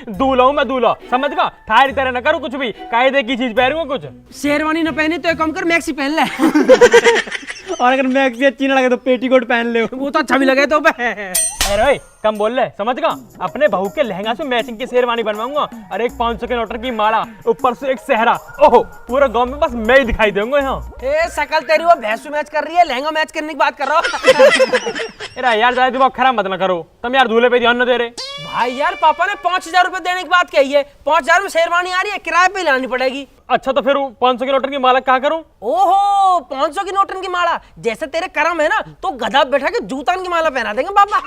दूल्हा हूँ मैं, दूल्हा समझ गया। थारी तरह न करूँ कुछ भी, कायदे की चीज पहनूंगा कुछ। शेरवानी न पहने तो एक काम कर, मैक्सी पहन ले। और अगर मैक्सी अच्छी ना लगे तो पेटीकोट पहन ले। वो तो अच्छा भी लगे तो अरे भाई कम बोल ले, समझ गया। अपने बहू के लहंगा से मैचिंग की शेरवानी बनवाऊंगा और एक 500 के नोटर की माला, ऊपर से एक सेहरा। ओहो, पूरे गांव में बस मैं ही दिखाई दूंगा यहाँ। ए शकल तेरी वो भैंसू मैच कर रही है, लहंगा मैच करने की बात कर रहा हूँ। अरे यार ज्यादा दिमाग खराब मत ना करो तुम यार, दूल्हे पे ध्यान न दे रहे। भाई यार पापा ने 5,000 रुपए देने की बात कही है, 5,000 में शेरवानी आ रही है, किराए पे लानी पड़ेगी। अच्छा तो फिर 500 के नोटर की माला क्या करूं? ओहो 500 की नोटन की माला, जैसे तेरे करम है ना तो गधा बैठा के जूतान की माला पहना देंगे पापा।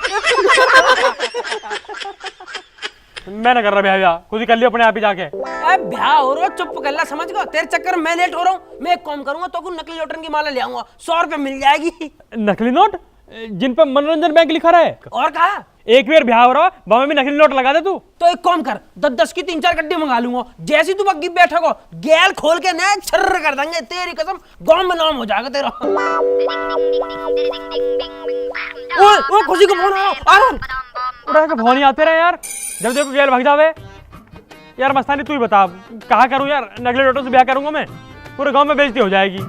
मैं ना कर रहा भैया, खुद ही कर लिया अपने आप ही जाके। अरे ब्याह हो रहा, चुप कर ला, समझ गया। तेरे चक्कर में मैं लेट हो रहा हूँ, मैं एक काम करूंगा तो नकली नोटन की माला ले आऊंगा, 100 रुपए मिल जाएगी। नकली नोट जिन पे मनोरंजन बैंक लिखा रहा है? और कहा एक बार ब्याह हो रहा बाबा में नकली नोट लगा दे तू। तो एक काम कर, 10-10 की 3-4 गड्डी मंगा लूंगा, जैसी तू बग्गी बैठोगा गैल खोल के ना छर्र कर देंगे, तेरी कसम गांव में नाम हो जाएगा तेरा। ओए खुशी को फोन उड़ा के फोन ही आते रहे यार, जब देखो गैल भाग जावे। यार मस्तानी तू ही बता कहा करूं यार, नकली नोटों से ब्याह करूंगा मैं, पूरे गांव में बेइज्जती हो जाएगी।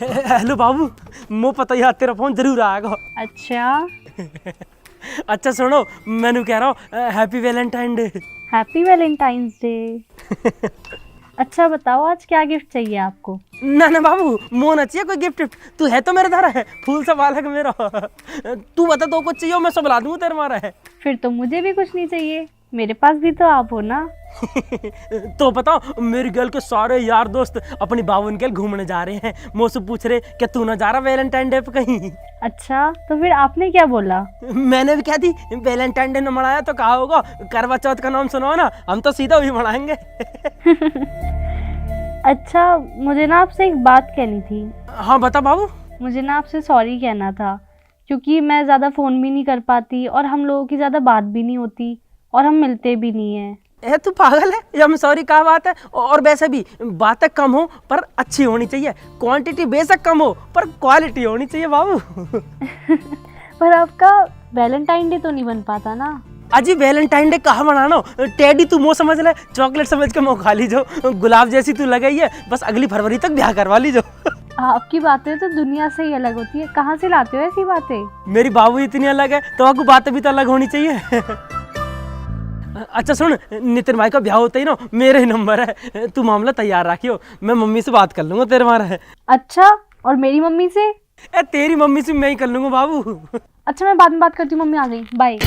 हेलो बाबू, मुझे पता ही तेरा फोन जरूर आएगा। अच्छा अच्छा सुनो, मैंने कह रहा हूँ happy Valentine Day. Happy Valentine's day. अच्छा बताओ आज क्या गिफ्ट चाहिए आपको? ना ना बाबू, मोन चाहिए कोई गिफ्ट। तू है तो मेरे धारा है, फूल सा बालक मेरा। तू बता तो कुछ चाहिए, मैं सब ला दूंगा तेरे मारा है। फिर तो मुझे भी कुछ नहीं चाहिए, मेरे पास भी तो आप हो ना। तो बताओ, मेरी गर्ल के सारे यार दोस्त अपनी बावन के घूमने जा रहे हैं, मुझसे पूछ रहे कि तू ना जा रहा वैलेंटाइन डे पे कहीं। अच्छा तो फिर आपने क्या बोला? मैंने भी कह दी वैलेंटाइन डे न मनाया तो कहा होगा करवा चौथ का नाम सुनाओ ना, हम तो सीधा वही मनाएंगे। अच्छा मुझे ना आपसे एक बात कहनी थी। हाँ बता बाबू। मुझे ना आपसे सॉरी कहना था, क्योंकि मैं ज़्यादा फ़ोन भी नहीं कर पाती और हम लोगों की ज़्यादा बात भी नहीं होती और हम मिलते भी नहीं हैं। ए तू पागल है, ये हम सॉरी कहा बात है। और वैसे भी बातें कम हो पर अच्छी होनी चाहिए, क्वांटिटी बेशक कम हो पर क्वालिटी होनी चाहिए बाबू। पर आपका वैलेंटाइन डे तो नहीं बन पाता ना। अजी वैलेंटाइन डे कहाँ मनाना, टेडी तू मुँह समझ ले, चॉकलेट समझ के मुँह खा लीजो, गुलाब जैसी तू लगाई है, बस अगली फरवरी तक ब्याह करवा लीजो। आपकी बातें तो दुनिया से ही अलग होती है, कहाँ से लाते हो ऐसी बातें? मेरी बाबू इतनी अलग है तो आपको बातें भी तो अलग होनी चाहिए। अच्छा सुन, नितिन भाई का ब्याह होता ही ना मेरा ही नंबर है, तू मामला तैयार रखियो, मैं मम्मी से बात कर लूंगा तेरे मारा है। अच्छा और मेरी मम्मी से? ए तेरी मम्मी से मैं ही कर लूंगा बाबू। अच्छा मैं बाद में बात करती हूँ, मम्मी आ गई, बाय।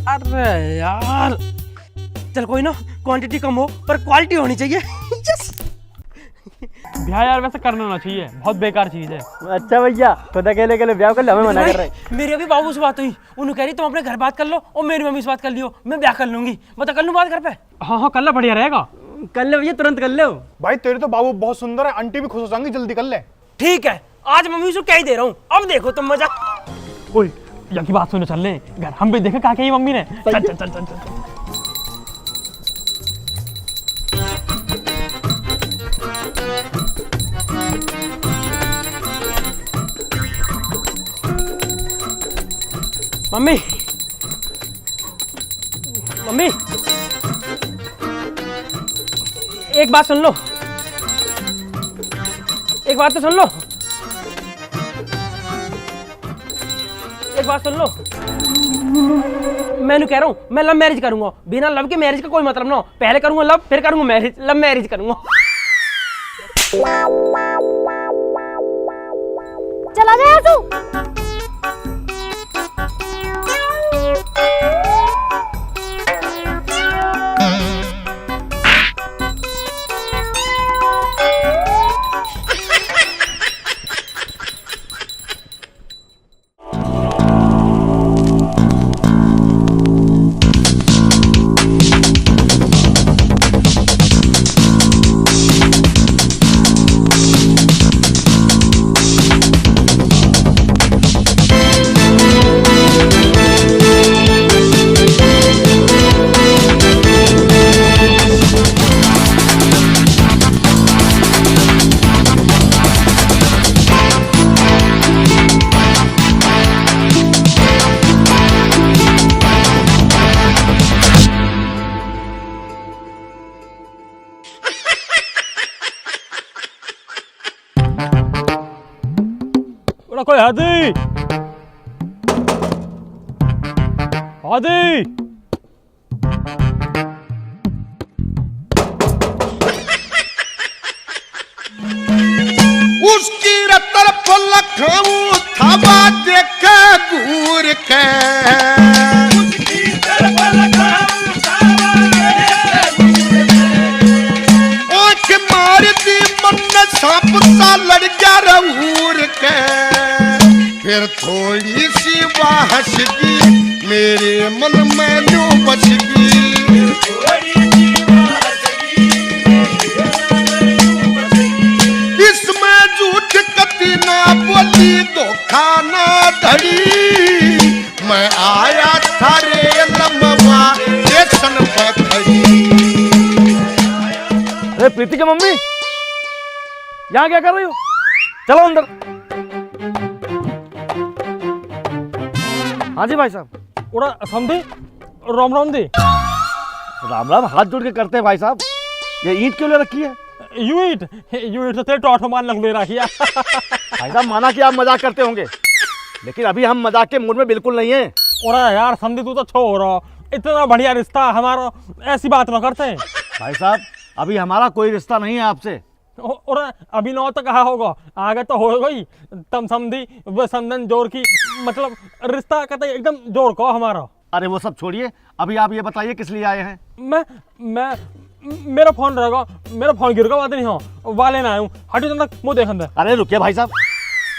अरे यार चल कोई ना, क्वांटिटी कम हो पर क्वालिटी होनी चाहिए। ब्याह यार वैसे करना ना चाहिए, बहुत बेकार चीज है। अच्छा भैया खुद अकेले अकेले ब्याह कर ले, हमें मना कर रहे। मेरी अभी बाबू से बात हुई, उन्होंने कह रही तुम अपने घर बात कर लो और मेरी मम्मी से बात कर लियो, मैं ब्याह कर लूंगी। बता कर लूं बात घर पे? हाँ हाँ कर ले, बढ़िया रहेगा। कर ले भैया, तुरंत कर ले। भाई तेरे तो बाबू बहुत सुंदर है, आंटी भी खुश हो जाएंगी, जल्दी कर ले। ठीक है, आज मम्मी से कह ही दे रहा हूँ, अब देखो तुम मजा। ओए यहाँ की बात सुनो, चल ले घर, हम भी देखे क्या कही मम्मी ने। चल चल चल चल चल। मम्मी मम्मी एक बात सुन लो, एक बात तो सुन लो, एक बात सुन लो। मैं कह रहा हूँ मैं लव मैरिज करूंगा, बिना लव के मैरिज का कोई मतलब ना हो, पहले करूंगा लव फिर करूंगा मैरिज, लव मैरिज करूंगा। चला जाए तू। कोई हादी हादी। उसकी तरफ लखनऊ थाबा देखे घूर के, आँख मार दी मन सांप सा लड़ गया रहूर के, फिर थोड़ी सी वाहसगी मेरे मन में न्यू बसगी। इसमें झूठ कति ना बोली धोखा ना धड़ी, मैं आया था रे लम्बा स्टेशन पर खड़ी। अरे प्रीति की मम्मी, यहाँ क्या कर रही हो? चलो अंदर। हाँ जी भाई साहब। उड़ा समझी, राम राम दी। राम राम हाथ जोड़ के करते हैं भाई साहब। ये ईंट क्यों ले रखी है? यूट तो तेरे टॉटो मान लग ले रही है। भाई साहब माना कि आप मजाक करते होंगे, लेकिन अभी हम मजाक के मूड में बिल्कुल नहीं हैं। और यार समझी तू तो छोड़, इतना बढ़िया रिश्ता हमारा, ऐसी बात ना करते हैं। भाई साहब अभी हमारा कोई रिश्ता नहीं है आपसे। और अभी नौ तो कहा होगा, आगे तो हो गई। तम समझी वो संदन जोड़ की, मतलब रिश्ता कहते एकदम जोड़ को हमारा। अरे वो सब छोड़िए, अभी आप ये बताइए किस लिए आए हैं? मैं मेरा फोन रहेगा, मेरा फोन गिर गया, बात नहीं हो वाले ना आऊँ। हटी तुम तक मुँह देखन दे। अरे रुकिए भाई साहब,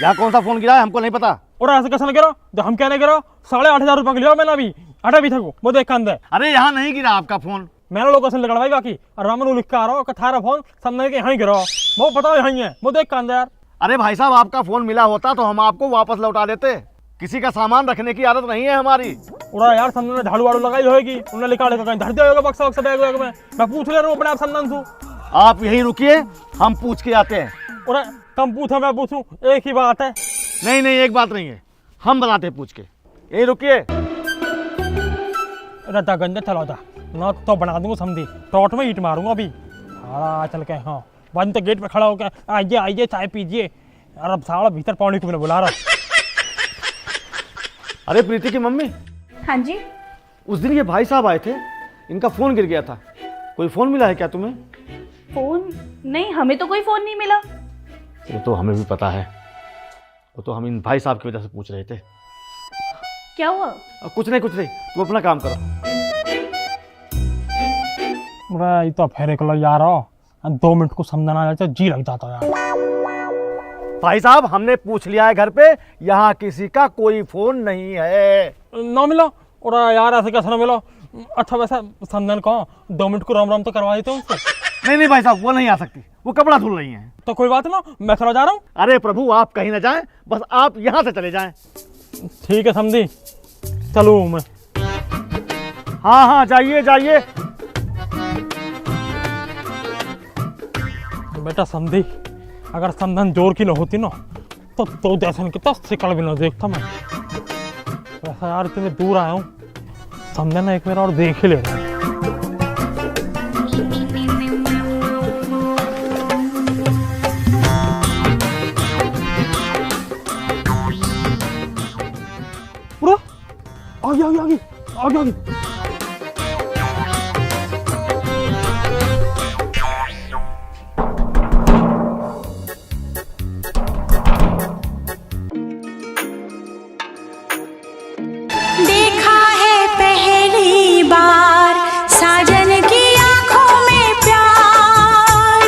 यहाँ कौन सा फोन गिरा है हमको नहीं पता। और ऐसे कैसे गिरा जो हम कहने गिरा? 8,500 रुपये के लिया मैंने अभी, हटा भी था मुँह देख दे। अरे यहाँ नहीं गिरा आपका फोन। मैंने लोकेशन लगा भाई बाकी, और रामन लिख के आ रहा हूँ थारा फोन सामने के यहाँ गिरा, वो पता यहीं है, वो देख कांदे यार। अरे भाई साहब आपका फोन मिला होता तो हम आपको वापस लौटा देते। किसी का सामान रखने की आदत नहीं है हमारी। उड़ा यार सामने झाड़ू वाड़ू लगाई होगी, उन्होंने लिखा लेकर कहीं धर दिया होगा बक्सा वक्सा बैग वैग में। मैं पूछ ले रहा हूँ अपने आप सामने से। आप यहीं रुकिए, हम पूछ के आते हैं। उड़ा तुम पूछो मैं पूछूं, एक ही बात है। नहीं नहीं एक बात नहीं है, हम बताते हैं पूछ के। यहीं रुकिए। रद्दा गंदे चलो था ना तो बना दूंगा समझी, टॉट में ईट मारूंगा अभी। हाँ चल के, हाँ बंद तो गेट पे खड़ा होकर आइए आइए चाय पीजिए। यार अब साला भीतर पौने को बुला रहा। अरे प्रीति की मम्मी। हाँ जी। उस दिन ये भाई साहब आए थे, इनका फोन गिर गया था, कोई फोन मिला है क्या तुम्हें? फोन? नहीं, हमें तो कोई फोन नहीं मिला। वो तो हमें भी पता है, वो तो हम इन भाई साहब की वजह से पूछ रहे थे। क्या हुआ? कुछ नहीं तुम अपना काम करो। ये तो फेरे को यार 2 मिनट को समझाना जाता जी लग जाता यार। भाई साहब हमने पूछ लिया है घर पे, यहाँ किसी का कोई फोन नहीं है। ना मिला? और यार ऐसे कैसे ना मिला? अच्छा वैसा समझन कहो 2 मिनट को राम राम तो करवा देते हो उससे। नहीं भाई साहब वो नहीं आ सकती, वो कपड़ा धुल रही हैं। तो कोई बात ना, मैं चला जा रहा हूँ। अरे प्रभु आप कहीं ना जाएं, बस आप यहाँ से चले जाएं। ठीक है समझी, चलो मैं। हाँ जाइए जाइए। बेटा समझी, अगर समझन जोर की न होती ना तो जैसन कितना शिकल भी न देखता मैं। वैसा यार इतने दूर आया हूँ, समझन एक मेरा और देख ही ले रहा हूँ। आगे देखा है पहली बार साजन की आंखों में प्यार।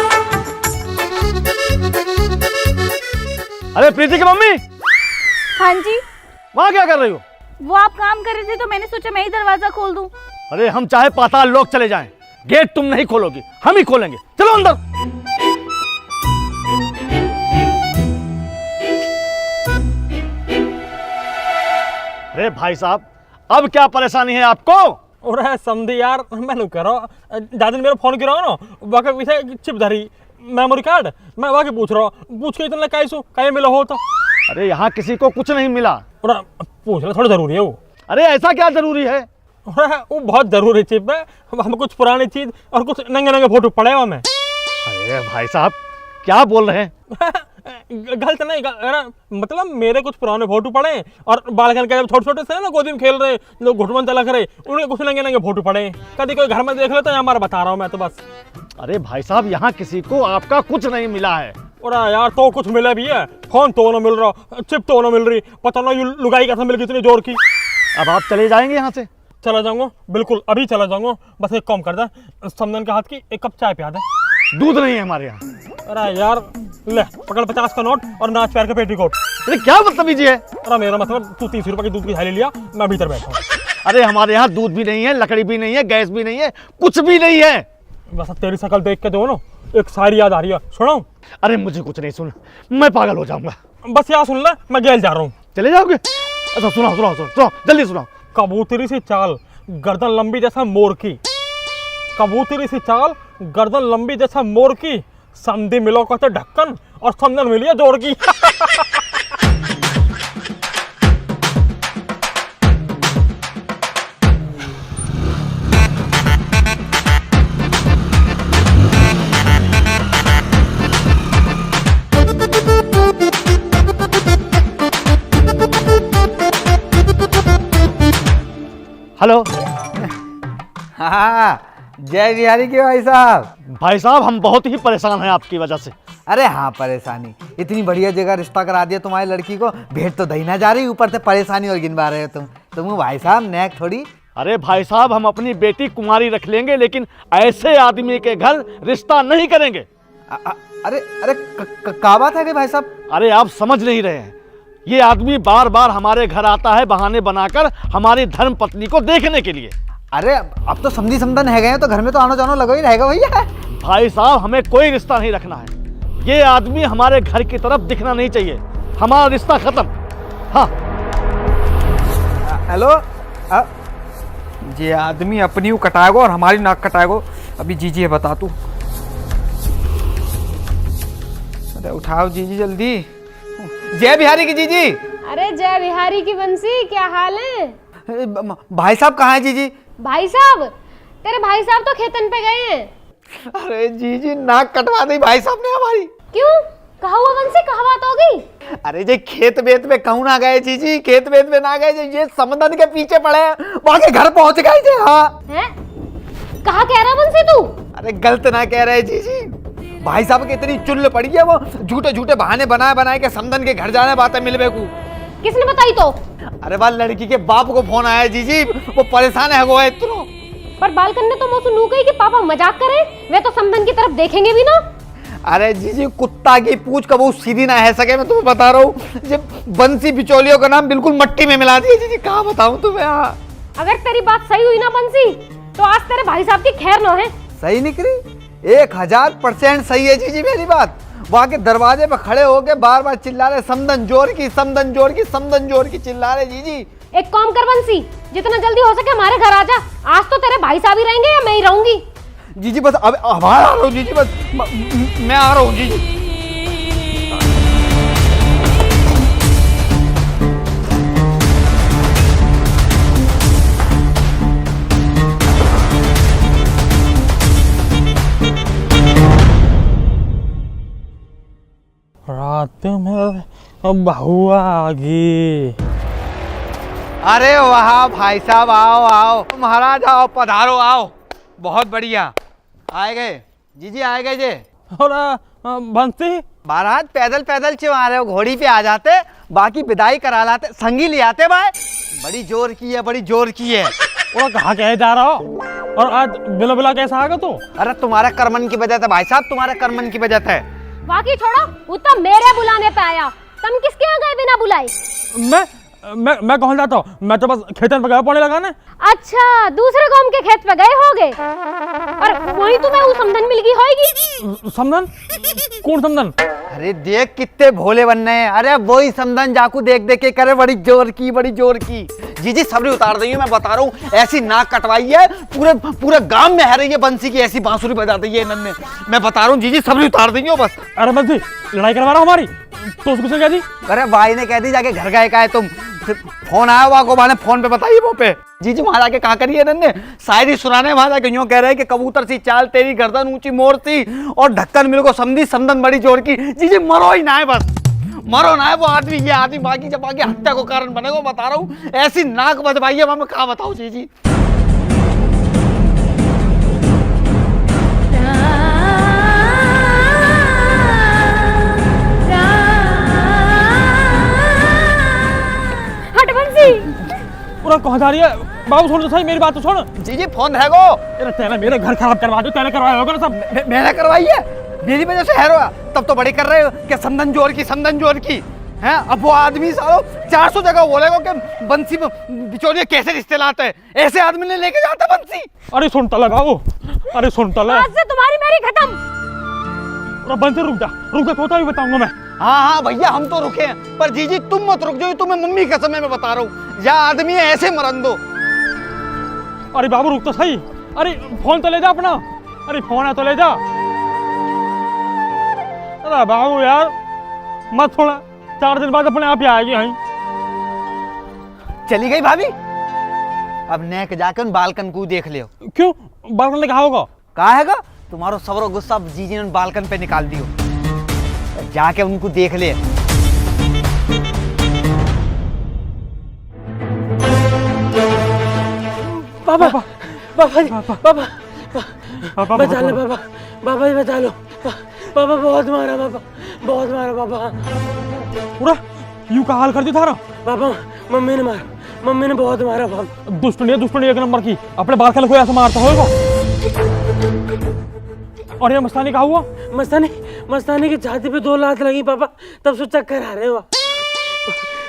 अरे प्रीति की मम्मी। हाँ जी। वहाँ क्या कर रही हो? वो आप काम कर रहे थे तो मैंने सोचा मैं ही दरवाजा खोल दूं। अरे हम चाहे पाताल लोक चले जाएं, गेट तुम नहीं खोलोगी, हम ही खोलेंगे। चलो अंदर। अरे भाई साहब अब क्या परेशानी है आपको? और समझी यार मैं कह रहा हूँ, ज्यादा मेरा फोन गिरा ना वाकई पीछे चिप धरी मेमोरी कार्ड, मैं वाकई पूछ रहा हूँ, पूछ के इतना कैसो कहीं मिला हो तो। अरे यहाँ किसी को कुछ नहीं मिला। और पूछना थोड़ा जरूरी है वो। अरे ऐसा क्या जरूरी है? वो बहुत जरूरी चिप है, हम कुछ पुरानी चीज और कुछ नंगे नंगे फोटो पड़े हुए में। अरे भाई साहब क्या बोल रहे हैं? गलत नहीं अरे मतलब मेरे कुछ पुराने फोटो पड़े हैं और बालकन के छोटे छोटे से ना गोदी में खेल रहे जो घुटमन तलक रहे उनके कुछ नंगे नंगे फोटो पड़े हैं। कभी कोई घर में देख लो तो हमारा बता रहा हूँ मैं तो बस। अरे भाई साहब, यहाँ किसी को आपका कुछ नहीं मिला है। अरे यार तो कुछ मिला भी है, फोन तो ना मिल रहा, चिप तो ना मिल रही, पता ना ये लुगाई कैसे मिल गई इतनी जोर की। अब आप चले जाएंगे यहाँ से? चला जाऊंगा, बिल्कुल अभी चला जाऊंगा। बस एक काम कर दे, समदन के हाथ की एक कप चाय पिया दे। दूध नहीं है हमारे यहाँ। अरे यार ले पकड़ 50 का नोट और नाच पैर का पेटीकोट। अरे क्या बदतमीजी है? अरे मेरा मतलब तू 30 रुपए की दूध की थाली लिया, मैं भीतर बैठा हूँ। अरे हमारे यहाँ दूध भी नहीं है, लकड़ी भी नहीं है, गैस भी नहीं है, कुछ भी नहीं है। बस तेरी शक्ल देख के दो ना एक शायरी याद आ रही है, सुनाऊं? अरे मुझे कुछ नहीं सुन, मैं पागल हो जाऊंगा। बस यार सुन ले, मैं गेल जा रहा हूँ। चले जाओगे? अच्छा सुनाओ सुनाओ सुनाओ, जल्दी सुनाओ। कबूतरी सी चाल गर्दन लंबी जैसा मोर की, कबूतरी सी चाल गर्दन लंबी जैसा मोर की, समधी मिलो कहते ढक्कन और समदन मिलिए जोर की। हेलो। हाँ, जय बिहारी के भाई साहब। भाई साहब, हम बहुत ही परेशान हैं आपकी वजह से। अरे हाँ, परेशानी, इतनी बढ़िया जगह रिश्ता करा दिया तुम्हारी लड़की को, भेंट तो दही ना जा रही, ऊपर से परेशानी और गिनवा रहे हो तुम भाई साहब नैक थोड़ी। अरे भाई साहब, हम अपनी बेटी कुमारी रख लेंगे लेकिन ऐसे आदमी के घर रिश्ता नहीं करेंगे। अरे अरे क्या बात है भाई साहब? अरे आप समझ नहीं रहे हैं, ये आदमी बार बार हमारे घर आता है बहाने बनाकर हमारी धर्म पत्नी को देखने के लिए। अरे अब तो समधी समदन है गए तो घर में तो आना जाना लगा ही रहेगा भैया। भाई साहब, हमें कोई रिश्ता नहीं रखना है, ये आदमी हमारे घर की तरफ दिखना नहीं चाहिए, हमारा रिश्ता खत्म। हाँ हेलो, ये आदमी अपनी कटाएगो और हमारी नाक कटाएगो। अभी जीजी है, बता तू। अरे उठाओ जीजी जल्दी। जय बिहारी की जीजी। अरे जय बिहारी की बंसी, क्या हाल है? भाई साहब कहाँ है जीजी? भाई साहब, तेरे भाई साहब तो खेतन पे गए हैं। अरे जीजी नाक कटवा दी भाई साहब ने हमारी। क्यों? कहा हुआ बंसी, कहा बात हो गई? अरे जे खेत वेत में कहूँ ना गए जीजी, खेत वेत में ना गए, ये समदन के पीछे पड़े हैं, वहां के घर पहुंच गए थे। हाँ हैं? कहा कह रहा बंसी तू? अरे गलत ना कह रहे जीजी, भाई साहब की इतनी चुल्ल पड़ी है, वो झूठे झूठे बहाने बनाए के समदन के घर जाने बातें मिलवे को। किसने बताई तो? अरे बाल लड़की के बाप को फोन आया जीजी, वो परेशान है, वो है इतना। पर बालकन ने तो मुझसे नू कही कि पापा मजाक करे, वे तो समदन की तरफ देखेंगे भी ना। अरे जीजी, कुत्ता की पूछ कबू सीधी ना है सके, मैं तुम्हें बता रहा हूँ। जब बंसी बिचौलियों का नाम बिल्कुल मट्टी में मिला दिया जीजी, कहाँ बताऊँ तुम्हें। अगर तेरी बात सही हुई ना बंसी, तो आज तेरे भाई साहब की खैर न है। सही निकली? 1000% सही है जीजी मेरी बात। वहां के दरवाजे पे खड़े होके बार बार चिल्ला रहे, समदन जोर की, समदन जोर की, समदन जोर की चिल्ला रहे जीजी। एक काम कर बंसी, जितना जल्दी हो सके हमारे घर आ जा। आज तो तेरे भाई साहब ही रहेंगे या मैं ही रहूंगी? जीजी बस अब आ रहा हूँ जीजी, बस मैं आ रहा हूँ जीजी। रात में बहू आ गई। अरे वाह भाई साहब, आओ आओ महाराज, आओ पधारो, आओ। बहुत बढ़िया, आए गए जीजी, आए गए जे। और बंसी महाराज पैदल पैदल क्यों आ रहे हो? घोड़ी पे आ जाते, बाकी विदाई करा लाते, संगी ले आते भाई। बड़ी जोर की है, बड़ी जोर की है। और कहाँ कहे जा रहा हो? और आज बिला बिला कैसा आ गया तू? अरे तुम्हारे कर्मन की वजह से भाई साहब, तुम्हारे कर्मन की वजह से। बाकी छोड़ो, वो तो मेरे बुलाने पे आया, तुम किसके यहाँ गए बिना बुलाए? मैं कौन जाता हूँ, मैं तो बस खेतन पे गया पानी लगाने। अच्छा, दूसरे गांव के खेत पे गए होगे, और वही तुम्हें वो समदन मिल गई होगी। समदन? कौन समदन? अरे देख कितने भोले बनने हैं। अरे वही समदन जाकू देख देख के करे, बड़ी जोर की, बड़ी जोर की। जीजी सबरी उतार दी है, मैं बता रहा हूँ। ऐसी नाक कटवाई है, पूरे गांव में है रही है बंसी की, ऐसी बांसुरी बजा दी है इन्होंने, मैं बता रहा हूँ जीजी सबरी उतार दी है बस। अरे बंसी लड़ाई करवा रहा हमारी, तो उसको क्या दी? अरे भाई ने कह दी जाके घर गए का है तुम, फोन आया हुआ को माने फोन पे बताइए वो पे। जीजी वहां जाके कहा करिए नन्ने, शायरी सुनाने वहां जाके यूं कह रहे हैं कि कबूतर सी चाल तेरी गर्दन ऊंची मोर सी और ढक्कन मिल को समझी समदन बड़ी जोर की। जीजी मरो ही ना है, बस मरो ना है वो आदमी, ये आदमी बाकी जब आगे हत्या को कारण बनेगा, बता रहा हूँ। ऐसी नाक बदवाई है मैं कहा बताऊँ जीजी। हट बंसी। पूरा कहाँ जा रही है? बाबू सुन तो सही, मेरी बात तो सुन। जीजी फोन है गो। तेरा मेरे घर खराब करवा दो, तेरे करवाया होगा ना सब। मैंने करवाई है, मेरी वजह से है रोया। तब तो बड़ी कर रहे हो कि समदन जोर की हैं। अब वो आदमी सालो 400 जगह बोलेगा कि बंसी बिचौलिए कैसे रिश्ते लाते हैं, ऐसे आदमी ने लेके जाता बंसी। अरे सुन तो लगा वो, अरे सुन तो लगा। आज से तुम्हारी मेरी खत्म। बंसी रुक जा तो भी बताऊंगा मैं। हाँ भैया हम तो रुके हैं, पर जीजी तुम मत रुक जाओ, तुम्हें मम्मी के समय में बता रहा हूँ, या आदमी है ऐसे मरन दो। अरे बाबू रुक तो सही, अरे फोन तो ले जा अपना, अरे फोन है तो ले जा। अरे बाबू यार मत छोड़ा, 4 दिन बाद अपने आप ही आएगी। हाँ चली गई भाभी। अब नेक जाकर उन बालकन को देख लियो। क्यों बालकन ने कहा होगा? कहा हैगा तुम्हारो सबरो गुस्सा जीजी ने बालकन पे निकाल दियो, जाके उनको देख ले। बाबा बाबा जी, बाबा बचा लो बाबा, बाबा जी बचा लो बाबा, बहुत मारा बाबा, बहुत मारा बाबा। पूरा यूं का हाल कर दिया थारा। बाबा मम्मी ने मारा, मम्मी ने बहुत मारा बाबा। दुष्टनी एक नंबर की, अपने बालकन को ऐसा मारता होगा। और ये मस्तानी कहा हुआ? मस्तानी की छाती पे 2 लात लगी पापा, तब से चक्कर आ रहे हो।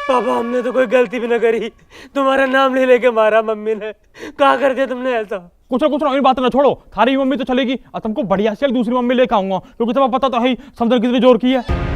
पापा हमने तो कोई गलती भी ना करी, तुम्हारा नाम ले लेके मारा मम्मी ने। कहा कर दिया तुमने ऐसा? कुछ ना बात ना छोड़ो, थारी मम्मी तो चलेगी और तुमको बढ़िया से दूसरी मम्मी लेके आऊंगा, क्योंकि तुम्हें पता तो है समझन कितनी जोर की है।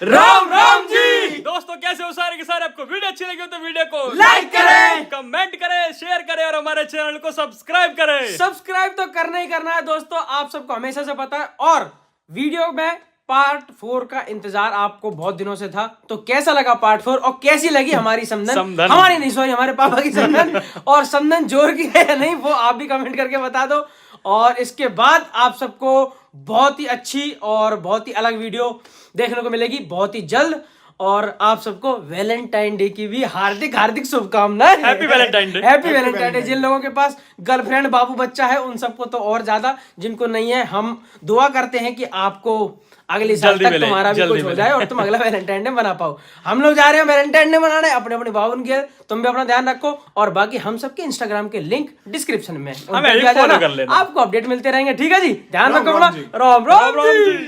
राम राम जी। दोस्तों कैसे हो सारे के सारे? आपको वीडियो अच्छी लगी हो तो वीडियो को लाइक करें, कमेंट करें, शेयर करें और हमारे चैनल को सब्सक्राइब करें। सब्सक्राइब तो करना ही करना है दोस्तों, आप सबको हमेशा से पता है। और वीडियो में पार्ट 4 का इंतजार आपको बहुत दिनों से था, तो कैसा लगा पार्ट 4 और कैसी लगी हमारी समदन, हमारी नहीं सॉरी हमारे पापा की समदन, और समदन जोर की है या नहीं वो आप भी कमेंट करके बता दो। और इसके बाद आप सबको बहुत ही अच्छी और बहुत ही अलग वीडियो देखने को मिलेगी बहुत ही जल्द। और आप सबको वैलेंटाइन डे की भी हार्दिक हार्दिक शुभकामनाएं। Happy Valentine Day. Happy Valentine Day. जिन लोगों के पास गर्लफ्रेंड बाबू बच्चा है उन सबको तो और ज्यादा, जिनको नहीं है हम दुआ करते हैं कि आपको अगले साल तक तुम्हारा भी कुछ हो जाए और तुम अगला वैलेंटाइन डे मना पाओ। हम लोग जा रहे हैं वैलेंटाइन डे मनाने अपने अपने बाबू के, तुम भी अपना ध्यान रखो। और बाकी हम सबके इंस्टाग्राम के लिंक डिस्क्रिप्शन में, आपको अपडेट मिलते रहेंगे। ठीक है जी, ध्यान रखो अपना। राम राम जी।